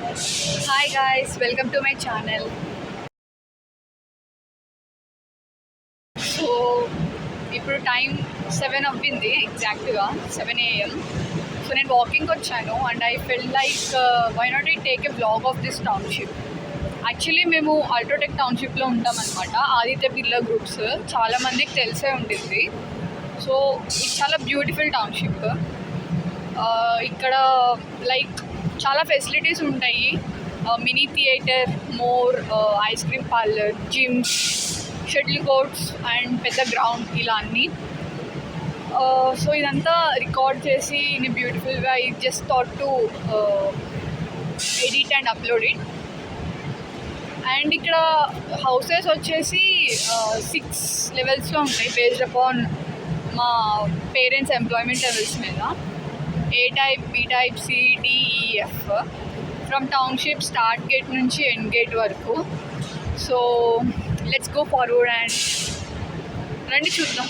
Hi guys, welcome to my channel. So ఇప్పుడు time 7 అవ్వింది, ఎగ్జాక్ట్గా 7 AM. సో నేను వాకింగ్కి వచ్చాను and I fell like why not I take a blog of this టౌన్షిప్. Actually మేము అల్ట్రాటెక్ టౌన్షిప్లో ఉంటామన్నమాట. ఆదిత్య బిర్లా గ్రూప్స్ చాలామందికి తెలిసే ఉంటుంది. సో ఇది చాలా బ్యూటిఫుల్ టౌన్షిప్. ఇక్కడ లైక్ చాలా ఫెసిలిటీస్ ఉంటాయి. Mini theatre, more ice cream parlour, gyms, shuttle courts and పెద్ద గ్రౌండ్ ఇలా అన్నీ. సో ఇదంతా రికార్డ్ చేసి ఇన్ బ్యూటిఫుల్గా I just thought to edit and upload it. And ఇక్కడ హౌసెస్ వచ్చేసి 6 లెవెల్స్లో ఉంటాయి బేస్డ్ అపాన్ మా పేరెంట్స్ ఎంప్లాయ్మెంట్ లెవెల్స్ మీద. A type, B type, C, D, E, F from township start gate నుంచి ఎండ్ గేట్ వరకు. So let's go forward and రండి చూద్దాం.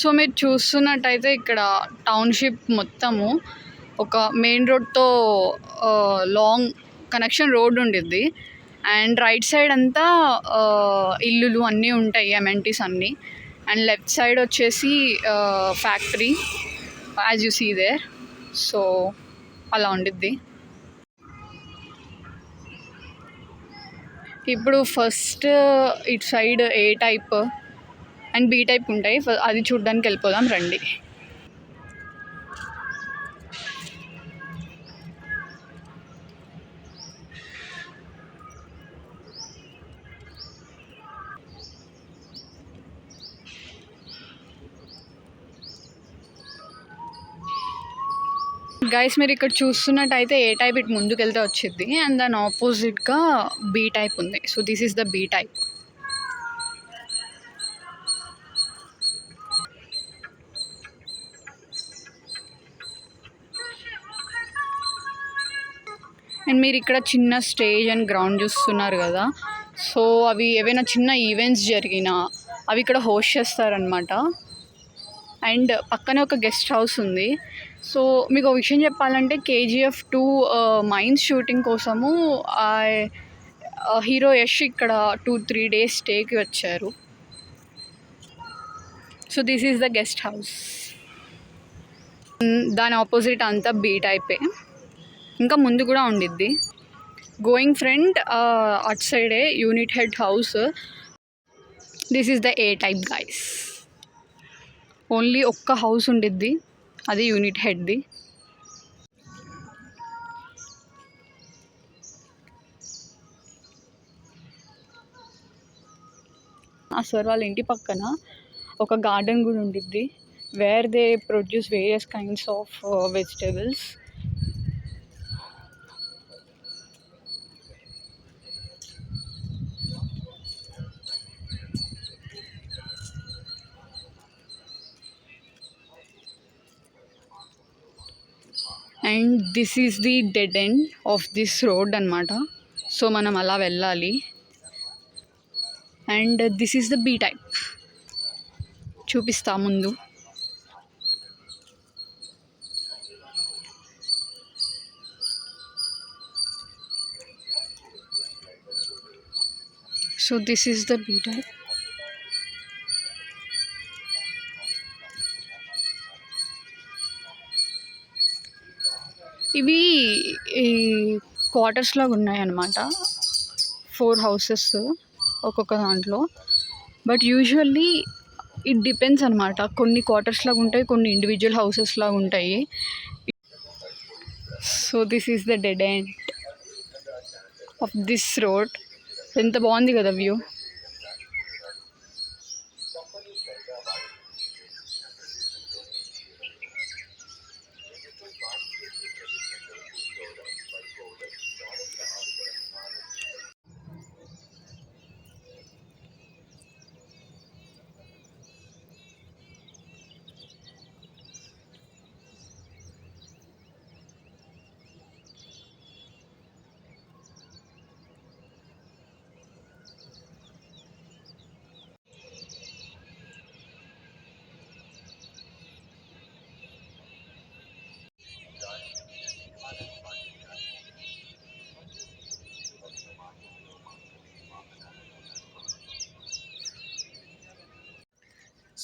సో మీరు చూస్తున్నట్టయితే ఇక్కడ టౌన్షిప్ మొత్తము ఒక మెయిన్ రోడ్తో లాంగ్ కనెక్షన్ రోడ్ ఉండిద్ది. అండ్ రైట్ సైడ్ అంతా ఇల్లులు అన్నీ ఉంటాయి, అమెంటీస్ అన్నీ. అండ్ లెఫ్ట్ సైడ్ వచ్చేసి factory as you see there. So అలా ఉండిద్ది. ఇప్పుడు ఫస్ట్ ఇటు side A type and B type ఉంటాయి, అది చూడ్డానికి వెళ్ళిపోదాం రండి. గైస్ మీరు ఇక్కడ చూస్తున్నట్టయితే ఏ టైప్ ఇటు ముందుకు వెళ్తే వచ్చింది అండ్ దాని ఆపోజిట్గా బి టైప్ ఉంది. So this is the B type. And మీరు ఇక్కడ చిన్న స్టేజ్ అండ్ గ్రౌండ్ చూస్తున్నారు కదా. సో అవి ఏవైనా చిన్న ఈవెంట్స్ జరిగినా అవి ఇక్కడ హోస్ట్ చేస్తారనమాట. అండ్ పక్కనే ఒక గెస్ట్ హౌస్ ఉంది. సో మీకు ఒక విషయం చెప్పాలంటే KGF2 మైన్స్ షూటింగ్ కోసము హీరో యష్ ఇక్కడ 2-3 days స్టేకి వచ్చారు. So this is the guest house. దాని ఆపోజిట్ అంతా బీ టైపే. ఇంకా ముందు కూడా ఉండిద్ది. గోయింగ్ ఫ్రంట్ అట్ సైడే unit head house. This is the A type guys. Only ఒక్క హౌస్ ఉండిద్ది, అది యూనిట్ హెడ్ది. ఆ సార్ వాళ్ళ ఇంటి పక్కన ఒక గార్డెన్ కూడా ఉండిద్ది where they produce various kinds of vegetables. And this is the dead end of this road అనమాట. సో మనం అలా వెళ్ళాలి. And this is the B type. చూపిస్తా ముందు. So this is the B type. ఇవి ఈ క్వార్టర్స్ లాగా ఉన్నాయన్నమాట, 4 houses ఒక్కొక్క దాంట్లో. బట్ యూజువల్లీ ఇట్ డిపెండ్స్ అనమాట. కొన్ని క్వార్టర్స్ లాగా ఉంటాయి, కొన్ని ఇండివిజువల్ హౌసెస్ లాగా ఉంటాయి. So this is the dead end of this road. ఎంత బాగుంది కదా view.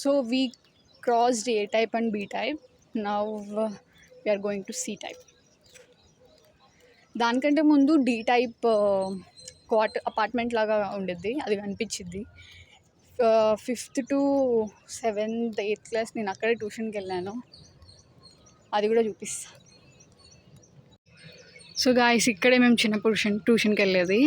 So we crossed A type and B type. Now we are going to C type. దానికంటే ముందు D type అపార్ట్మెంట్ లాగా ఉండేది, అది కనిపించింది. 5th to 7th 8th class నేను అక్కడే ట్యూషన్కి వెళ్ళాను, అది కూడా చూపిస్తా. సో గాయస్, ఇక్కడే మేము చిన్నప్పుడు ట్యూషన్కి వెళ్ళేది.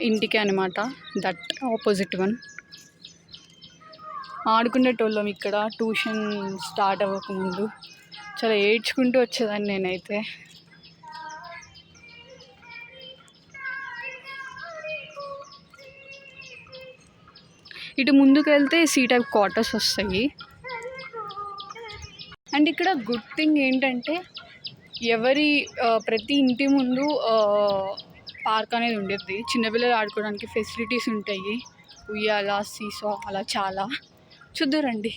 ఇంటికి అనమాట, దట్ ఆపోజిట్ వన్. ఆడుకునేటోళ్ళం ఇక్కడ ట్యూషన్ స్టార్ట్ అవ్వకముందు. చాలా ఏడ్చుకుంటూ వచ్చేదాన్ని నేనైతే. ఇటు ముందుకు వెళ్తే C టైప్ క్వార్టర్స్ వస్తాయి. అండ్ ఇక్కడ గుడ్ థింగ్ ఏంటంటే ప్రతి ఇంటి ముందు పార్క్ అనేది ఉండేది, చిన్నపిల్లలు ఆడుకోవడానికి ఫెసిలిటీస్ ఉంటాయి, ఉయ్యాల, సీసా, అలా చాలా. చూద్దురండి.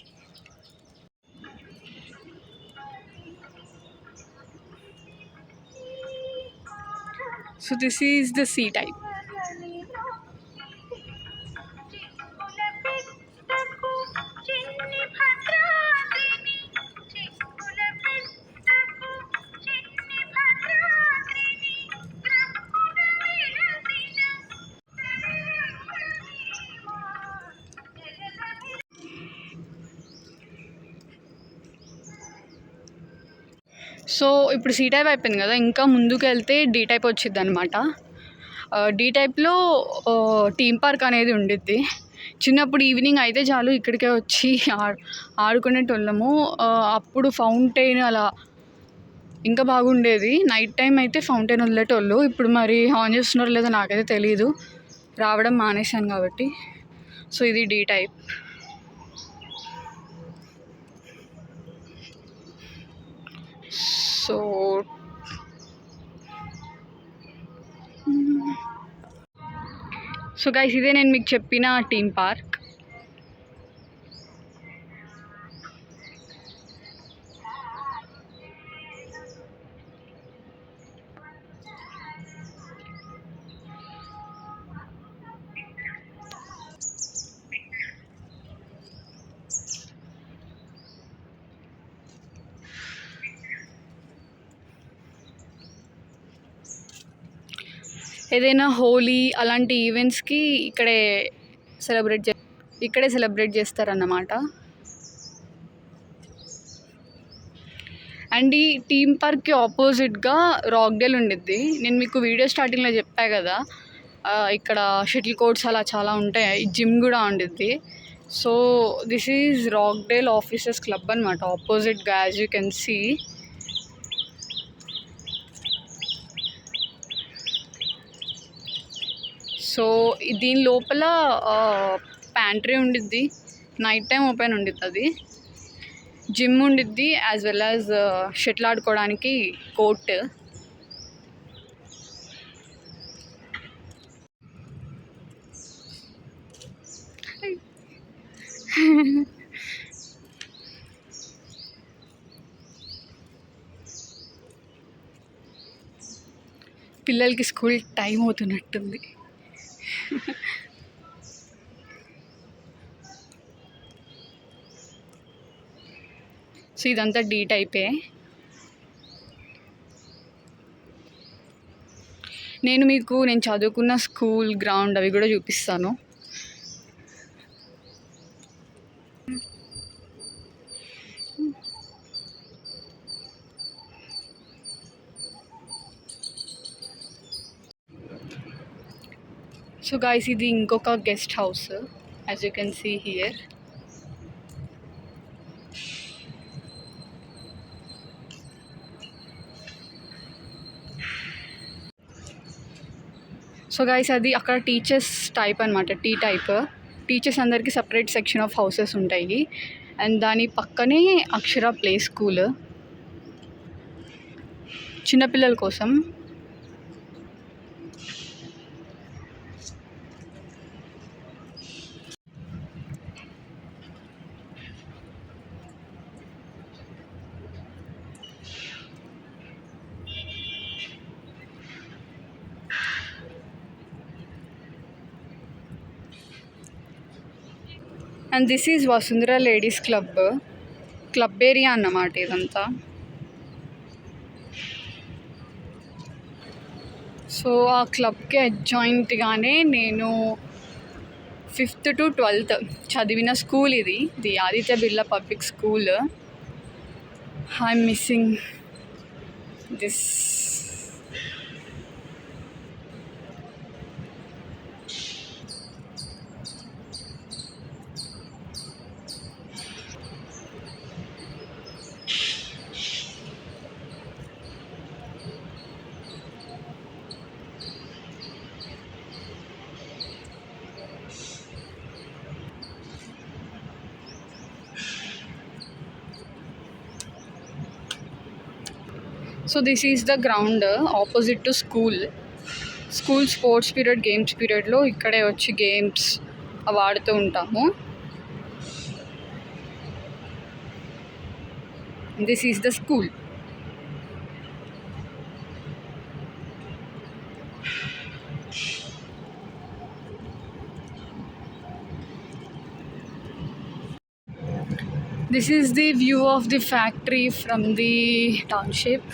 So this is the C type. So ఇప్పుడు C టైప్ అయిపోయింది కదా, ఇంకా ముందుకు వెళ్తే D టైప్ వచ్చింది అనమాట. D టైప్లో థీమ్ పార్క్ అనేది ఉండిద్ది. చిన్నప్పుడు ఈవినింగ్ అయితే చాలు ఇక్కడికే వచ్చి ఆడుకునేటోళ్ళము. అప్పుడు ఫౌంటైన్ అలా ఇంకా బాగుండేది. నైట్ టైం అయితే ఫౌంటైన్ వదిలేటోళ్ళు, ఇప్పుడు మరి ఆన్ చేస్తున్నారో లేదో నాకైతే తెలీదు, రావడం మానేశాను కాబట్టి. సో ఇది D టైప్. సో గైస్, ఇదే నేను మీకు చెప్పిన థీమ్ పార్క్. ఏదైనా హోలీ అలాంటి ఈవెంట్స్కి ఇక్కడే సెలబ్రేట్ చేస్తారన్నమాట. అండ్ ఈ థీమ్ పార్క్కి ఆపోజిట్గా రాక్డేల్ ఉండిద్ది. నేను మీకు వీడియో స్టార్టింగ్లో చెప్పా కదా, ఇక్కడ షటిల్ కోర్ట్స్ అలా చాలా ఉంటాయి, జిమ్ కూడా ఉండిద్ది. So this is Rockdale officers club అనమాట, ఆపోజిట్గా as you can see. So దీని లోపల ప్యాంట్రీ ఉండిద్ది, నైట్ టైం ఓపెన్ ఉండిద్ది, అది జిమ్ ఉండిద్ది, యాజ్ వెల్ యాజ్ షటిల్ ఆడుకోవడానికి కోర్ట్. పిల్లలకి స్కూల్ టైం అవుతున్నట్టుంది. సో ఇదంతా D టైపే. నేను చదువుకున్న స్కూల్ గ్రౌండ్ అవి కూడా చూపిస్తాను. సో గాయ్స్, ఇది ఇంకొక guest house, as you can see here. So guys, అది అక్కడ టీచర్స్ టైప్ అనమాట, T టైప్. టీచర్స్ అందరికీ సపరేట్ సెక్షన్ ఆఫ్ హౌసెస్ ఉంటాయి. అండ్ దాని పక్కనే అక్షర ప్లే స్కూల్, చిన్నపిల్లల కోసం. And this is Vasundhara ladies club area అన్నమాట ఇదంతా. సో ఆ క్లబ్కి అడ్జాయింట్గానే నేను 5th to 12th చదివిన స్కూల్ ఇది, the Aditya Birla public school. I'm missing this. So this is the ground opposite to school sports period, games పీరియడ్లో ఇక్కడే వచ్చి గేమ్స్ ఆడుతూ ఉంటాము. This is the school. This is the view of the factory from the township.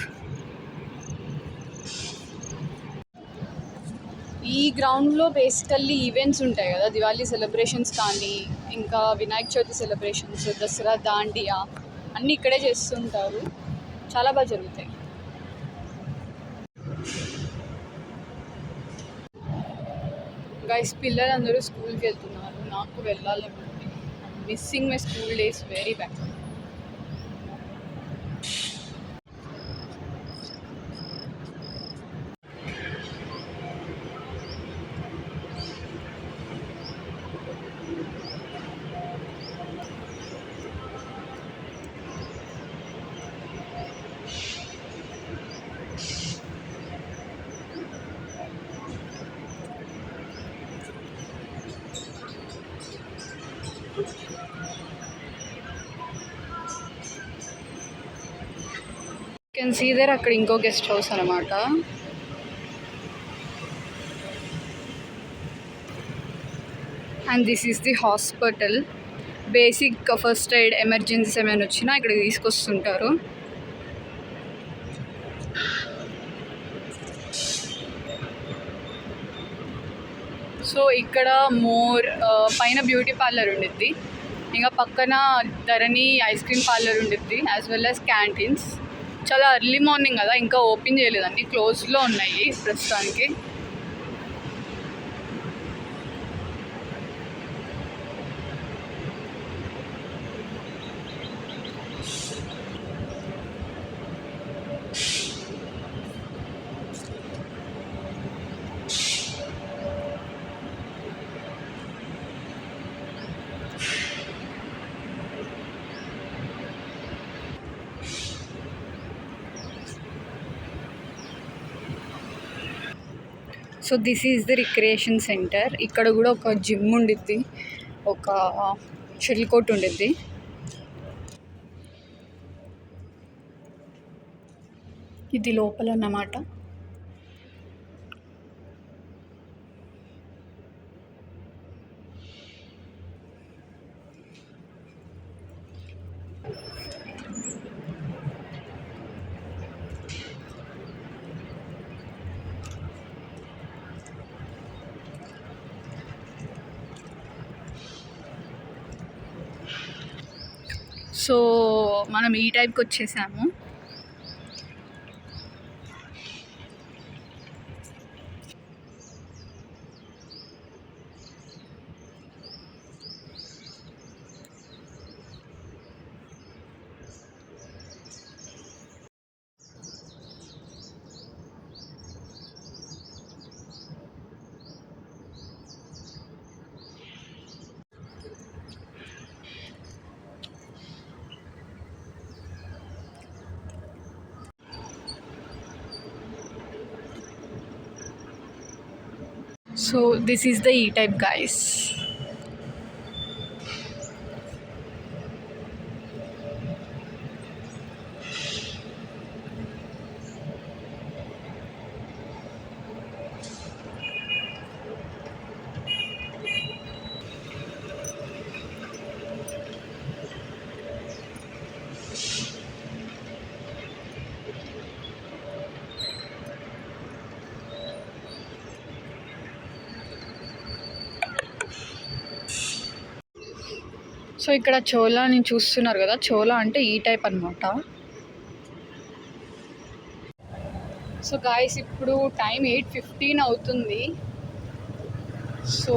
ఈ గ్రౌండ్లో basically events ఉంటాయి కదా, Diwali celebrations కానీ, ఇంకా వినాయక చవితి సెలబ్రేషన్స్, దసరా, దాండియా అన్నీ ఇక్కడే చేస్తుంటారు. చాలా బాగా జరుగుతాయి. గైస్, పిల్లలందరూ స్కూల్కి వెళ్తున్నారు, నాకు వెళ్ళాలని ఉంది. Missing my school days very bad. Can see there అక్కడ ఇంకో గెస్ట్ హౌస్ అనమాట. And this is the hospital. Basic first aid emergencies ఏమైనా వచ్చినా ఇక్కడికి తీసుకొస్తుంటారు. సో ఇక్కడ పైన బ్యూటీ పార్లర్ ఉండిద్ది, ఇంకా పక్కన ధరణి ఐస్ క్రీమ్ పార్లర్ ఉండిద్ది, యాజ్ వెల్ యాజ్ క్యాంటీన్స్. చాలా ఎర్లీ మార్నింగ్ కదా, ఇంకా ఓపెన్ చేయలేదు, అన్నీ క్లోజ్లో ఉన్నాయి ప్రస్తుతానికి. So this is the recreation centre. ఇక్కడ కూడా ఒక జిమ్ ఉండిద్ది, ఒక షటిల్ కోర్ట్ ఉండిద్ది. ఇది లోపల అన్నమాట. సో మనం ఈ టైప్కి వచ్చేసాము. So this is the E-type, guys. So ఇక్కడ చోలాని చూస్తున్నారు కదా, చోలా అంటే ఈ టైప్ అనమాట. సో గాయస్ ఇప్పుడు టైం 8:15 అవుతుంది. సో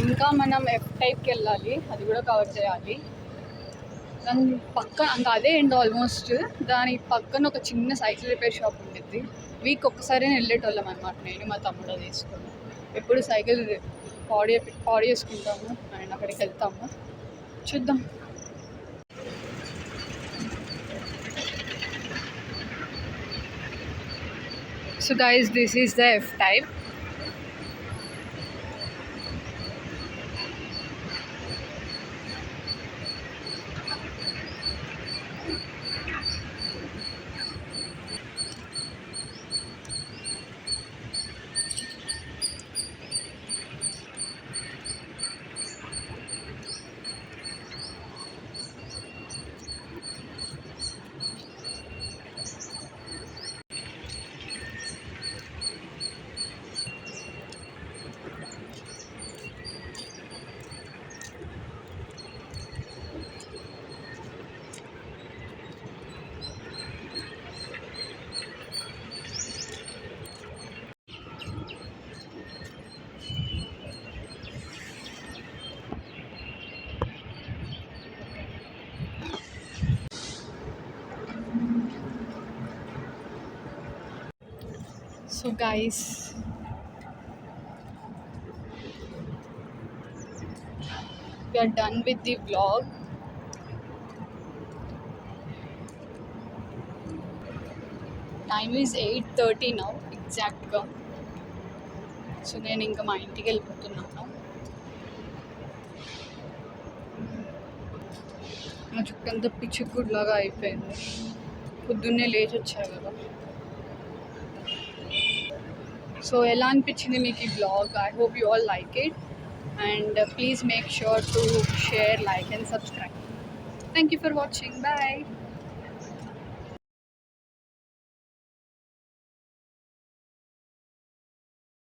ఇంకా మనం ఎఫ్ టైప్కి వెళ్ళాలి, అది కూడా కవర్ చేయాలి. దాని పక్కన ఇంకా అదే అండ్ ఆల్మోస్ట్ దాని పక్కన ఒక చిన్న సైకిల్ రిపేర్ షాప్ ఉంటుంది. వీక్ ఒక్కసారి వెళ్ళేటోళ్ళం అనమాట, నేను మా తమ్ముడు తీసుకుని. ఎప్పుడు సైకిల్ పాడు చేసుకుంటాము అండ్ అక్కడికి వెళ్తాము. చూద్దాం. So guys, this is the F type. So guys, we are done with the vlog. Time is 8:30 now ఎగ్జాక్ట్గా. సో నేను ఇంకా మా ఇంటికి వెళ్ళిపోతున్నాను. నా చుట్టంతా పిచ్చిగుడ్లాగా అయిపోయింది, పొద్దున్నే లేచి వచ్చాయి కదా. సో ఎలా అనిపించింది మీకు ఈ blog? I hope you all like it and please make sure to share, like and subscribe. Thank you for watching. Bye.